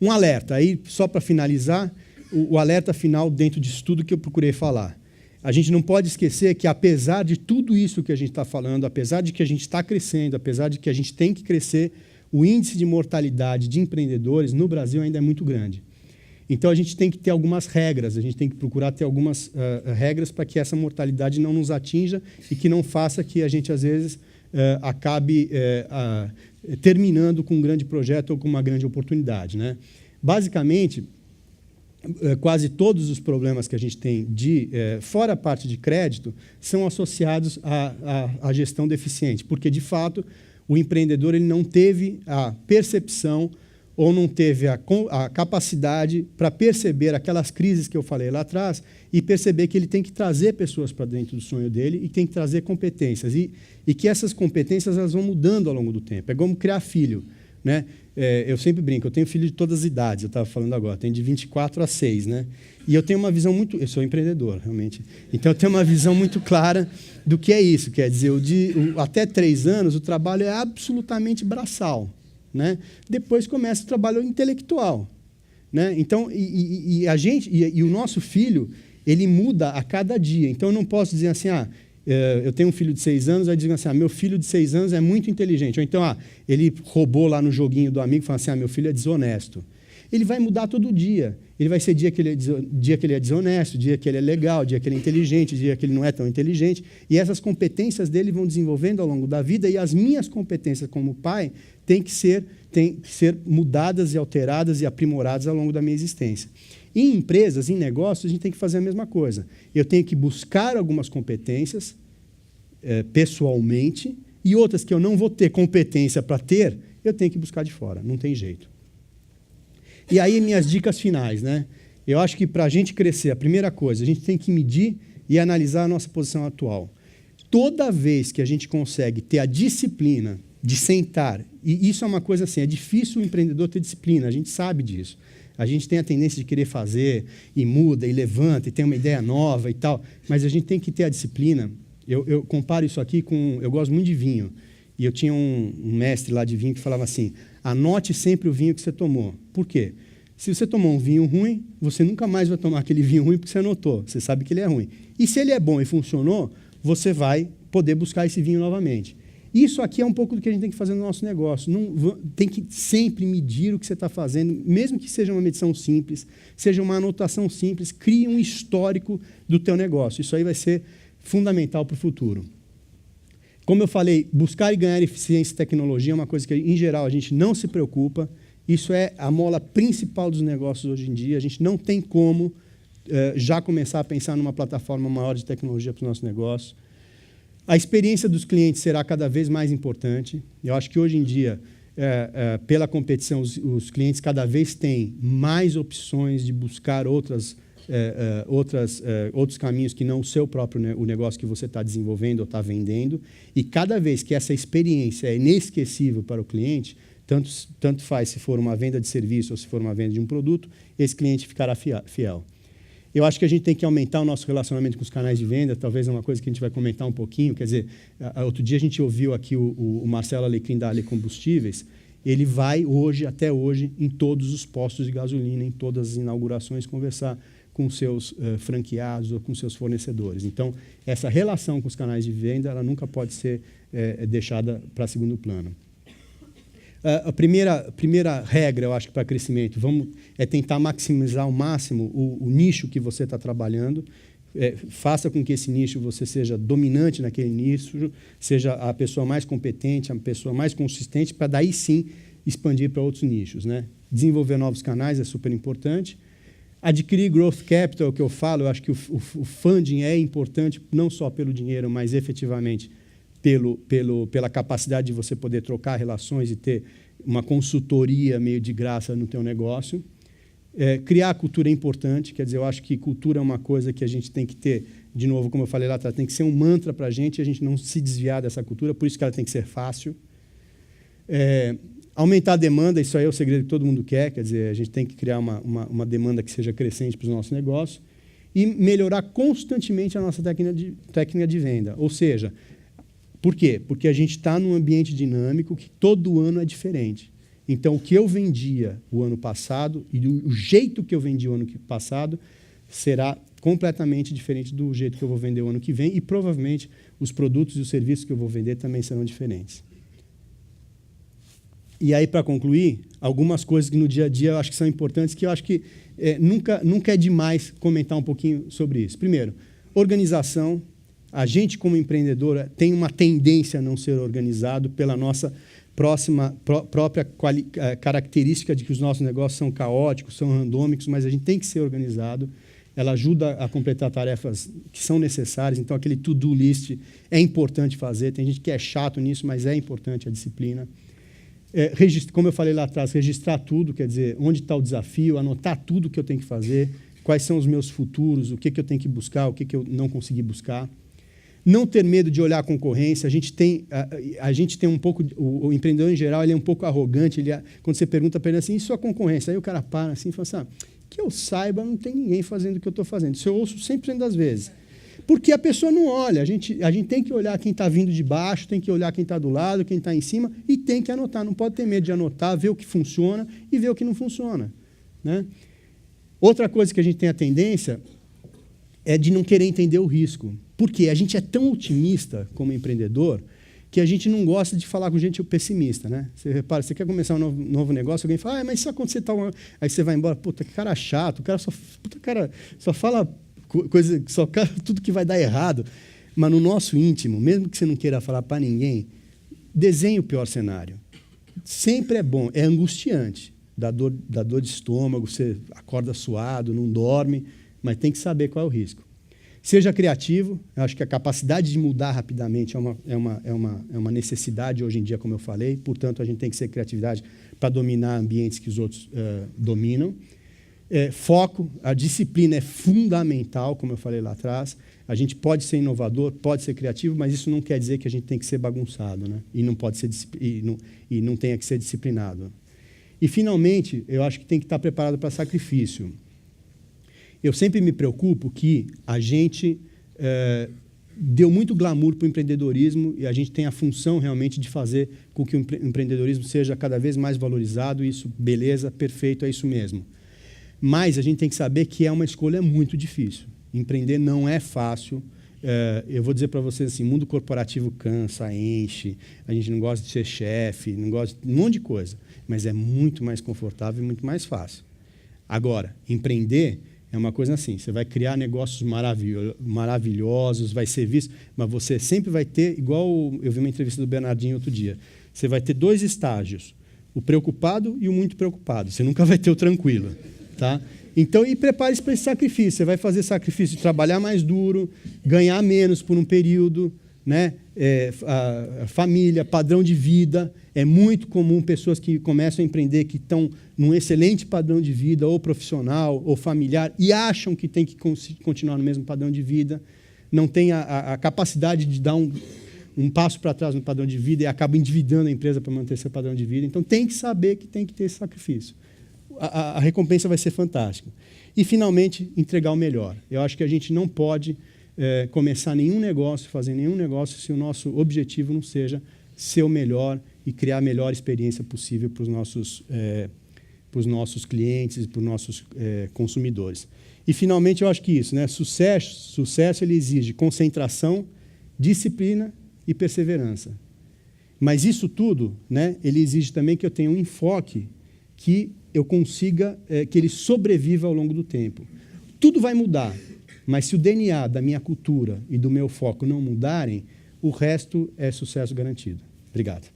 Um alerta, aí só para finalizar, o alerta final dentro disso tudo que eu procurei falar. A gente não pode esquecer que, apesar de tudo isso que a gente está falando, apesar de que a gente está crescendo, apesar de que a gente tem que crescer, o índice de mortalidade de empreendedores no Brasil ainda é muito grande. Então, a gente tem que ter algumas regras, a gente tem que procurar ter algumas regras para que essa mortalidade não nos atinja e que não faça que a gente, às vezes, acabe terminando com um grande projeto ou com uma grande oportunidade, né? Basicamente, quase todos os problemas que a gente tem, fora a parte de crédito, são associados à gestão deficiente, porque, de fato, o empreendedor ele não teve a percepção ou não teve a capacidade para perceber aquelas crises que eu falei lá atrás e perceber que ele tem que trazer pessoas para dentro do sonho dele e tem que trazer competências. E que essas competências elas vão mudando ao longo do tempo. É como criar filho, né? Eu sempre brinco, eu tenho filho de todas as idades, eu estava falando agora, tenho de 24 a 6, né? E eu tenho uma visão muito... Eu sou empreendedor, realmente. Então, eu tenho uma visão muito clara do que é isso. Quer dizer, até 3 anos, o trabalho é absolutamente braçal, né? Depois começa o trabalho intelectual, né? Então, o nosso filho, ele muda a cada dia. Então, eu não posso dizer assim, eu tenho um filho de 6 anos, aí dizem assim, meu filho de 6 anos é muito inteligente. Ou então, ele roubou lá no joguinho do amigo e fala assim, meu filho é desonesto. Ele vai mudar todo dia. Ele vai ser dia que ele é desonesto, dia que ele é legal, dia que ele é inteligente, dia que ele não é tão inteligente. E essas competências dele vão desenvolvendo ao longo da vida e as minhas competências como pai têm que ser mudadas e alteradas e aprimoradas ao longo da minha existência. Em empresas, em negócios, a gente tem que fazer a mesma coisa. Eu tenho que buscar algumas competências pessoalmente e outras que eu não vou ter competência para ter, eu tenho que buscar de fora, não tem jeito. E aí, minhas dicas finais, né? Eu acho que, para a gente crescer, a primeira coisa, a gente tem que medir e analisar a nossa posição atual. Toda vez que a gente consegue ter a disciplina de sentar, e isso é uma coisa assim, é difícil o empreendedor ter disciplina, a gente sabe disso. A gente tem a tendência de querer fazer, e muda, e levanta, e tem uma ideia nova e tal, mas a gente tem que ter a disciplina. Eu comparo isso aqui com... Eu gosto muito de vinho, e eu tinha um mestre lá de vinho que falava assim, anote sempre o vinho que você tomou. Por quê? Se você tomou um vinho ruim, você nunca mais vai tomar aquele vinho ruim porque você anotou, você sabe que ele é ruim. E se ele é bom e funcionou, você vai poder buscar esse vinho novamente. Isso aqui é um pouco do que a gente tem que fazer no nosso negócio. Tem que sempre medir o que você está fazendo, mesmo que seja uma medição simples, seja uma anotação simples, crie um histórico do teu negócio. Isso aí vai ser fundamental para o futuro. Como eu falei, buscar e ganhar eficiência e tecnologia é uma coisa que, em geral, a gente não se preocupa. Isso é a mola principal dos negócios hoje em dia. A gente não tem como já começar a pensar numa plataforma maior de tecnologia para o nosso negócio. A experiência dos clientes será cada vez mais importante. Eu acho que, hoje em dia, pela competição, os clientes cada vez têm mais opções de buscar outros caminhos que não o seu próprio o negócio que você está desenvolvendo ou está vendendo. E cada vez que essa experiência é inesquecível para o cliente, tanto faz se for uma venda de serviço ou se for uma venda de um produto, esse cliente ficará fiel. Eu acho que a gente tem que aumentar o nosso relacionamento com os canais de venda, talvez é uma coisa que a gente vai comentar um pouquinho. Quer dizer, outro dia a gente ouviu aqui o Marcelo Alecrim da Ale Combustíveis, ele vai até hoje, em todos os postos de gasolina, em todas as inaugurações, conversar com seus franqueados ou com seus fornecedores. Então, essa relação com os canais de venda, ela nunca pode ser deixada para segundo plano. A primeira regra, eu acho que para crescimento, é tentar maximizar ao máximo o nicho que você está trabalhando. Faça com que esse nicho você seja dominante naquele nicho, seja a pessoa mais competente, a pessoa mais consistente, para daí sim expandir para outros nichos, né? Desenvolver novos canais é super importante. Adquirir growth capital, que eu falo, eu acho que o funding é importante, não só pelo dinheiro, mas efetivamente pela capacidade de você poder trocar relações e ter uma consultoria meio de graça no teu negócio. Criar cultura é importante, quer dizer, eu acho que cultura é uma coisa que a gente tem que ter, de novo, como eu falei lá atrás, tem que ser um mantra para a gente não se desviar dessa cultura, por isso que ela tem que ser fácil. Aumentar a demanda, isso aí é o segredo que todo mundo quer dizer, a gente tem que criar uma demanda que seja crescente para os nossos negócios e melhorar constantemente a nossa técnica de venda, ou seja, por quê? Porque a gente está num ambiente dinâmico que todo ano é diferente. Então, o que eu vendia o ano passado e o jeito que eu vendi o ano passado será completamente diferente do jeito que eu vou vender o ano que vem e, provavelmente, os produtos e os serviços que eu vou vender também serão diferentes. E aí, para concluir, algumas coisas que no dia a dia eu acho que são importantes, que eu acho que nunca é demais comentar um pouquinho sobre isso. Primeiro, organização. A gente, como empreendedora, tem uma tendência a não ser organizado pela nossa própria característica de que os nossos negócios são caóticos, são randômicos, mas a gente tem que ser organizado. Ela ajuda a completar tarefas que são necessárias. Então, aquele to-do list é importante fazer. Tem gente que é chato nisso, mas é importante a disciplina. Como eu falei lá atrás, registrar tudo, quer dizer, onde está o desafio, anotar tudo que eu tenho que fazer, quais são os meus futuros, o que eu tenho que buscar, o que eu não consegui buscar. Não ter medo de olhar a concorrência. A gente tem um pouco... O empreendedor, em geral, ele é um pouco arrogante. Quando você pergunta para ele assim, e sua concorrência? Aí o cara para assim e fala assim, que eu saiba, não tem ninguém fazendo o que eu estou fazendo. Isso eu ouço 100% das vezes. Porque a pessoa não olha. A gente tem que olhar quem está vindo de baixo, tem que olhar quem está do lado, quem está em cima, e tem que anotar. Não pode ter medo de anotar, ver o que funciona e ver o que não funciona. Né? Outra coisa que a gente tem a tendência é de não querer entender o risco. Por quê? A gente é tão otimista como empreendedor que a gente não gosta de falar com gente pessimista. Né? Você repara, você quer começar um novo negócio, alguém fala, mas se acontecer tal... Aí você vai embora, puta, que cara chato, o cara só fala coisa, tudo que vai dar errado. Mas no nosso íntimo, mesmo que você não queira falar para ninguém, desenhe o pior cenário. Sempre é bom, é angustiante. Dá dor de estômago, você acorda suado, não dorme, mas tem que saber qual é o risco. Seja criativo. Eu acho que a capacidade de mudar rapidamente é uma necessidade hoje em dia, como eu falei. Portanto, a gente tem que ser criatividade para dominar ambientes que os outros dominam. Foco. A disciplina é fundamental, como eu falei lá atrás. A gente pode ser inovador, pode ser criativo, mas isso não quer dizer que a gente tem que ser bagunçado, né? E não pode ser e não tenha que ser disciplinado. E, finalmente, eu acho que tem que estar preparado para sacrifício. Eu sempre me preocupo que a gente deu muito glamour para o empreendedorismo e a gente tem a função realmente de fazer com que o empreendedorismo seja cada vez mais valorizado. Isso, beleza, perfeito, é isso mesmo. Mas a gente tem que saber que é uma escolha muito difícil. Empreender não é fácil. Eu vou dizer para vocês assim, mundo corporativo cansa, enche, a gente não gosta de ser chefe, não gosta de um monte de coisa, mas é muito mais confortável e muito mais fácil. Agora, empreender é uma coisa assim, você vai criar negócios maravilhosos, vai ser visto, mas você sempre vai ter, igual eu vi uma entrevista do Bernardinho outro dia, você vai ter 2 estágios, o preocupado e o muito preocupado. Você nunca vai ter o tranquilo. Tá? Então, prepare-se para esse sacrifício. Você vai fazer sacrifício de trabalhar mais duro, ganhar menos por um período, né? A família, padrão de vida. É muito comum pessoas que começam a empreender que estão num excelente padrão de vida, ou profissional, ou familiar, e acham que tem que continuar no mesmo padrão de vida, não tem a capacidade de dar um passo para trás no padrão de vida e acaba endividando a empresa para manter seu padrão de vida. Então, tem que saber que tem que ter esse sacrifício. A recompensa vai ser fantástica. E, finalmente, entregar o melhor. Eu acho que a gente não pode começar nenhum negócio, fazer nenhum negócio, se o nosso objetivo não seja ser o melhor e criar a melhor experiência possível para os nossos clientes e para os nossos consumidores. E, finalmente, eu acho que isso, né? Sucesso ele exige concentração, disciplina e perseverança. Mas isso tudo, né, ele exige também que eu tenha um enfoque que eu consiga, que ele sobreviva ao longo do tempo. Tudo vai mudar, mas se o DNA da minha cultura e do meu foco não mudarem, o resto é sucesso garantido. Obrigado.